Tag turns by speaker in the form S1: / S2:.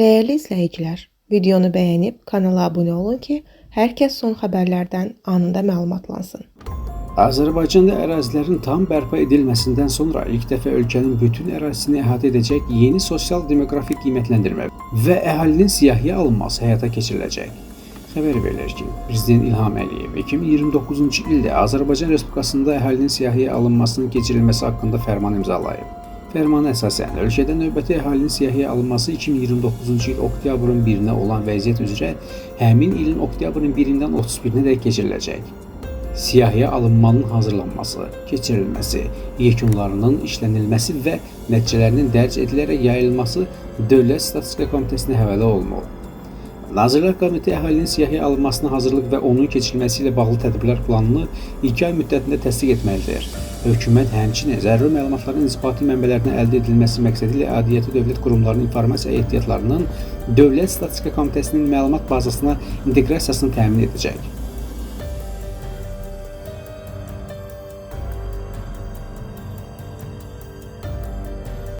S1: Değerli izləyicilər, videonu bəyənib kanala abunə olun ki, hər kəs son xəbərlərdən anında məlumatlansın.
S2: Azərbaycanda ərazilərin tam bərpa edilməsindən sonra ilk dəfə ölkənin bütün ərazisini əhatə edəcək yeni sosial-demoqrafik qiymətləndirmə və əhalinin siyahıya alınması həyata keçiriləcək. Xəbər verilir ki, Prezident İlham Əliyev 2029-cu ildə Azərbaycan Respublikasında əhalinin siyahıya alınmasının keçirilməsi haqqında fərman imzalayıb. Fərmana əsasən, ölkədə növbəti əhalinin siyahıya alınması 2029-cu il oktyabrın 1-nə olan vəziyyət üzrə həmin ilin oktyabrın 1-dən 31-nədək keçiriləcək. Siyahıya alınmanın hazırlanması, keçirilməsi, yekunlarının işlənilməsi və nəticələrinin dərc edilərək yayılması Dövlət Statistika Komitəsinə həvalə olunur. Nazirlər Komitəsi əhalinin siyahıya alınmasına hazırlıq və onun keçirilməsi ilə bağlı tədbirlər planını 2 ay müddətində təsdiq etməlidir. Hökumət həmçinin zəruri məlumatların isbati mənbələrdən əldə edilməsi məqsədilə aidiyyatı dövlət qurumlarının informasiya ehtiyatlarının Dövlət Statistika Komitəsinin məlumat bazasına inteqrasiyasını təmin edəcək.